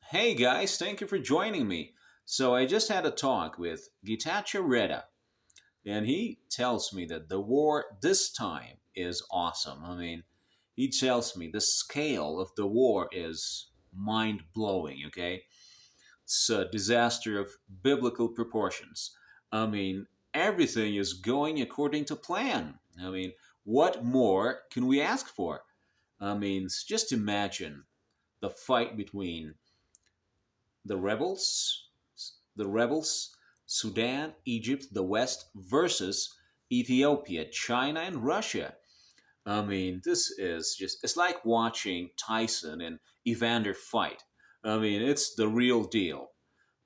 Hey guys, thank you for joining me. So I just had a talk with Gitacho Reda, and he tells me that the war this time is awesome. He tells me the scale of the war is mind blowing, okay? It's a disaster of biblical proportions. I mean, everything is going according to plan. What more can we ask for? Just imagine the fight between the rebels, the rebels, Sudan, Egypt, the West versus Ethiopia, China, and Russia. This is just, it's like watching Tyson and Evander fight. It's the real deal.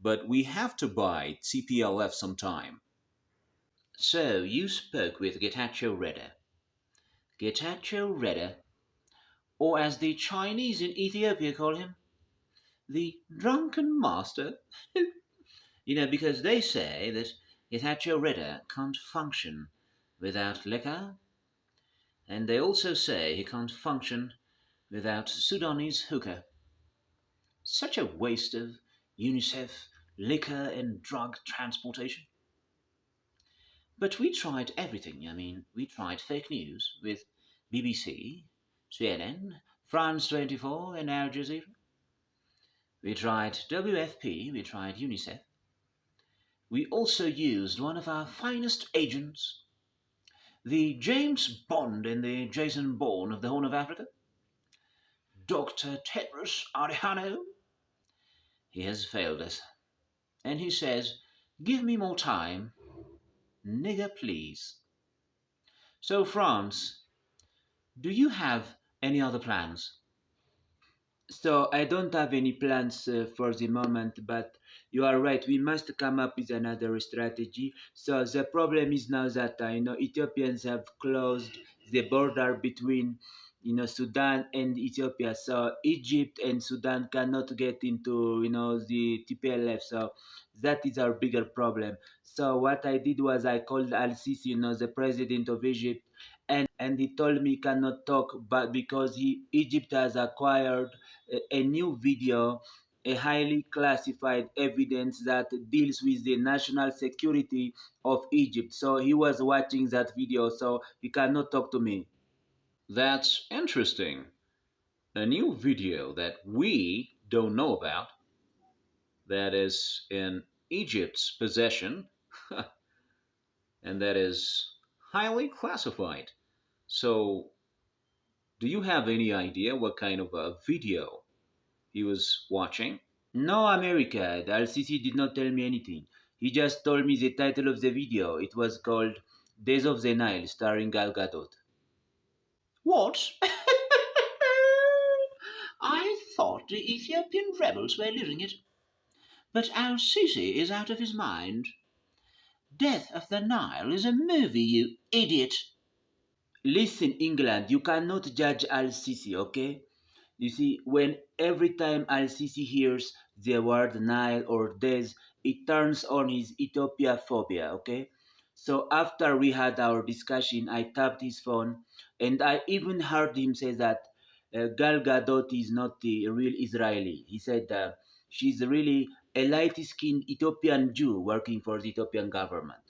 But we have to buy TPLF some time. So you spoke with Getachew Reda. Getachew Reda, or as the Chinese in Ethiopia call him, the drunken master. Because they say that Getachew Reda can't function without liquor, and they also say he can't function without Sudanese hookah. Such a waste of UNICEF, liquor, and drug transportation. But we tried everything. We tried fake news with BBC, CNN, France 24, and Al Jazeera. We tried WFP, we tried UNICEF. We also used one of our finest agents, the James Bond and the Jason Bourne of the Horn of Africa, Dr. Tedros Adhanom. He has failed us. And he says, give me more time, nigger please. So, France, do you have any other plans? So I don't have any plans for the moment, but you are right. We must come up with another strategy. So the problem is now that Ethiopians have closed the border between Sudan and Ethiopia. So Egypt and Sudan cannot get into the TPLF. So that is our bigger problem. So what I did was I called Al Sisi, the president of Egypt, and he told me he cannot talk, but because Egypt has acquired a new video, a highly classified evidence that deals with the national security of Egypt. So he was watching that video, so he cannot talk to me. That's interesting. A new video that we don't know about that is in Egypt's possession and that is highly classified. So, do you have any idea what kind of a video he was watching? No, America, the LCC did not tell me anything. He just told me the title of the video. It was called Days of the Nile, starring Gal Gadot. What? I thought the Ethiopian rebels were leading it. But Al Sisi is out of his mind. Death of the Nile is a movie, you idiot. Listen, England, you cannot judge Al Sisi, okay? You see, when every time Al Sisi hears the word Nile or Des, it turns on his Ethiopia phobia, okay? So after we had our discussion, I tapped his phone and I even heard him say that Gal Gadot is not the real Israeli. He said she's really a light-skinned Ethiopian Jew working for the Ethiopian government.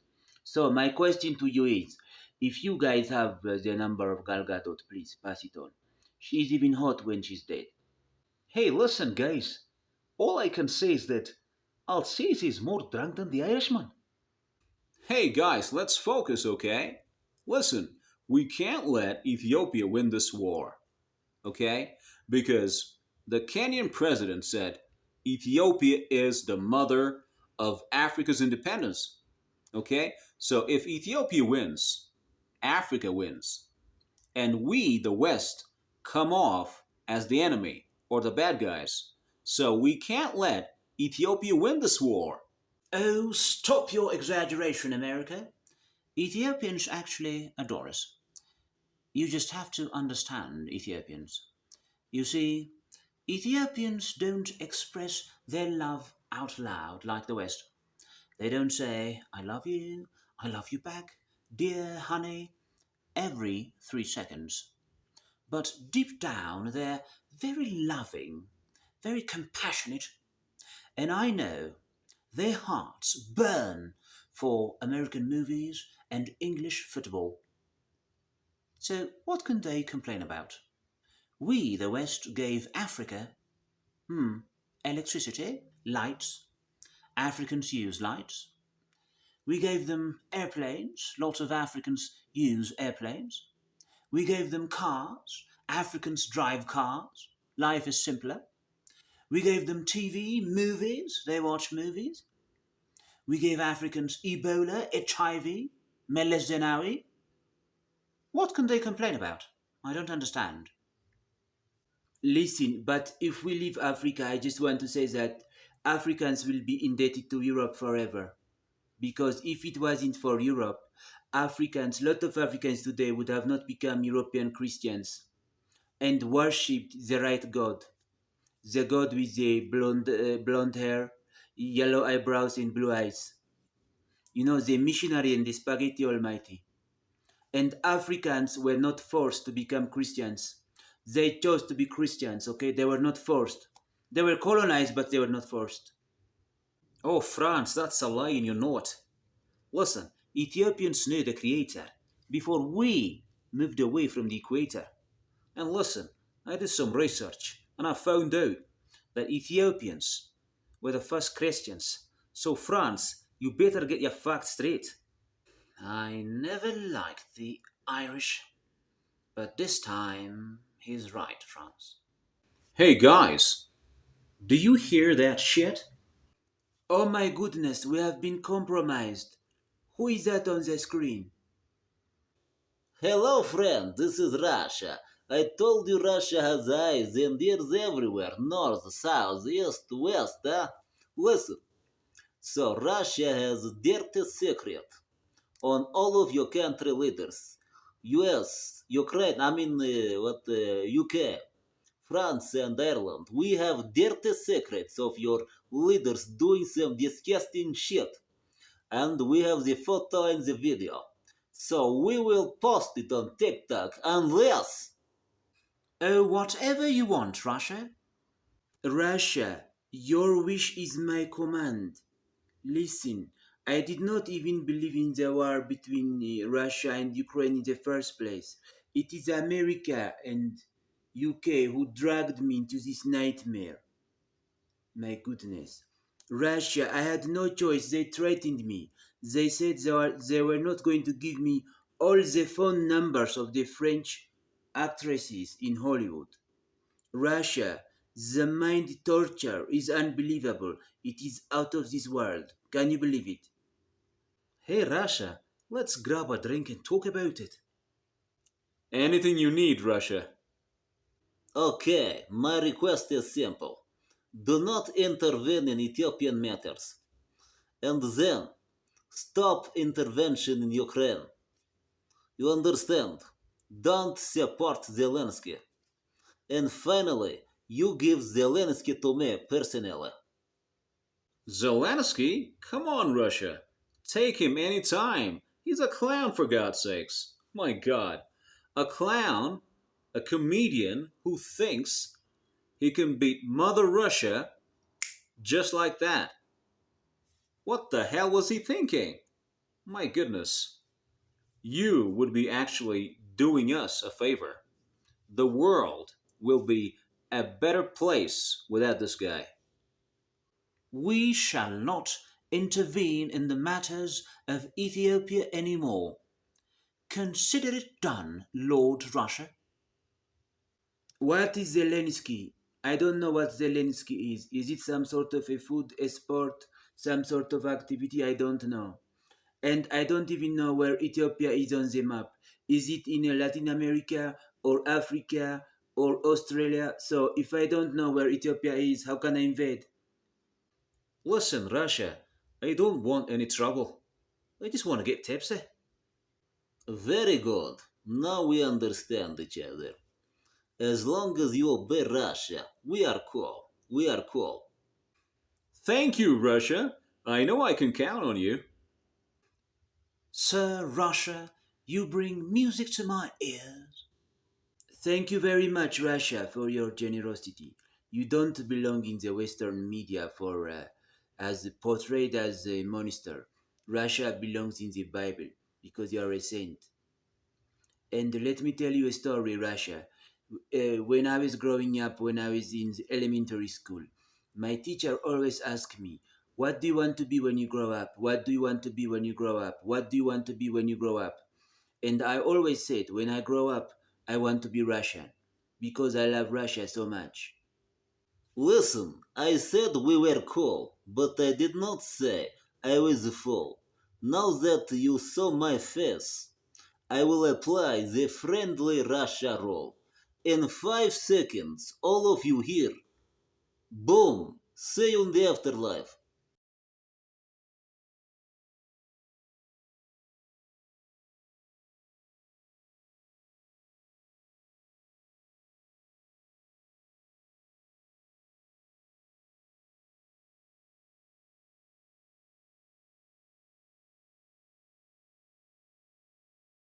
So my question to you is, if you guys have the number of Gal Gadot, please pass it on. She's even hot when she's dead. Hey, listen, guys. All I can say is that Alcisi is more drunk than the Irishman. Hey, guys, let's focus, okay? Listen, we can't let Ethiopia win this war, okay? Because the Kenyan president said Ethiopia is the mother of Africa's independence, okay? So if Ethiopia wins, Africa wins. And we, the West, come off as the enemy or the bad guys. So we can't let Ethiopia win this war. Oh, stop your exaggeration, America. Ethiopians actually adore us. You just have to understand Ethiopians. You see, Ethiopians don't express their love out loud like the West. They don't say, I love you back, dear honey, every 3 seconds. But deep down, they're very loving, very compassionate, And I know their hearts burn for American movies and English football. So, what can they complain about? We, the West, gave Africa, electricity, lights. Africans use lights. We gave them airplanes. Lots of Africans use airplanes. We gave them cars. Africans drive cars. Life is simpler. We gave them TV, movies. They watch movies. We gave Africans Ebola, HIV, Meles Zenawi. What can they complain about? I don't understand. Listen, but if we leave Africa, I just want to say that Africans will be indebted to Europe forever. Because if it wasn't for Europe, Africans, lot of Africans today would have not become European Christians and worshipped the right God, the God with the blonde hair, yellow eyebrows, and blue eyes. You know, the missionary and the spaghetti almighty. And Africans were not forced to become Christians. They chose to be Christians, okay? They were not forced. They were colonized, but they were not forced. Oh, France, that's a lie and you know it. Listen, Ethiopians knew the Creator before we moved away from the equator. And listen, I did some research and I found out that Ethiopians were the first Christians. So, France, you better get your facts straight. I never liked the Irish, but this time he's right, France. Hey guys, do you hear that shit? Oh my goodness, we have been compromised. Who is that on the screen? Hello, friend. This is Russia. I told you Russia has eyes and ears everywhere north, south, east, west. Listen. So, Russia has a dirty secret on all of your country leaders US, Ukraine, UK, France, and Ireland. We have dirty secrets of your leaders doing some disgusting shit and we have the photo and the video. So we will post it on TikTok unless. Oh, whatever you want, Russia. Russia, your wish is my command. Listen, I did not even believe in the war between Russia and Ukraine in the first place. It is America and UK who dragged me into this nightmare. My goodness. Russia, I had no choice. They threatened me. They said they were not going to give me all the phone numbers of the French actresses in Hollywood. Russia, the mind torture is unbelievable. It is out of this world. Can you believe it? Hey Russia, let's grab a drink and talk about it. Anything you need, Russia. Okay, my request is simple. Do not intervene in Ethiopian matters. And then, stop intervention in Ukraine. You understand? Don't support Zelensky. And finally, you give Zelensky to me personally. Zelensky? Come on, Russia. Take him any time. He's a clown, for God's sakes. My God. A clown, a comedian who thinks he can beat Mother Russia just like that. What the hell was he thinking? My goodness. You would be actually doing us a favor. The world will be a better place without this guy. We shall not intervene in the matters of Ethiopia anymore. Consider it done, Lord Russia. What is Zelensky? I don't know what Zelensky is. Is it some sort of a food, a sport, some sort of activity? I don't know. And I don't even know where Ethiopia is on the map. Is it in Latin America or Africa or Australia? So if I don't know where Ethiopia is, how can I invade? Listen, Russia, I don't want any trouble. I just want to get tipsy. Very good. Now we understand each other. As long as you obey Russia, we are cool. We are cool. Thank you, Russia. I know I can count on you. Sir Russia, you bring music to my ears. Thank you very much, Russia, for your generosity. You don't belong in the Western media for as portrayed as a monster. Russia belongs in the Bible because you are a saint. And let me tell you a story, Russia. When I was growing up, when I was in the elementary school, my teacher always asked me, "What do you want to be when you grow up? What do you want to be when you grow up? What do you want to be when you grow up?" And I always said, when I grow up, I want to be Russian because I love Russia so much. Listen, I said we were cool, but I did not say I was a fool. Now that you saw my face, I will apply the friendly Russia rule. In 5 seconds, all of you here. Boom! See you in the afterlife.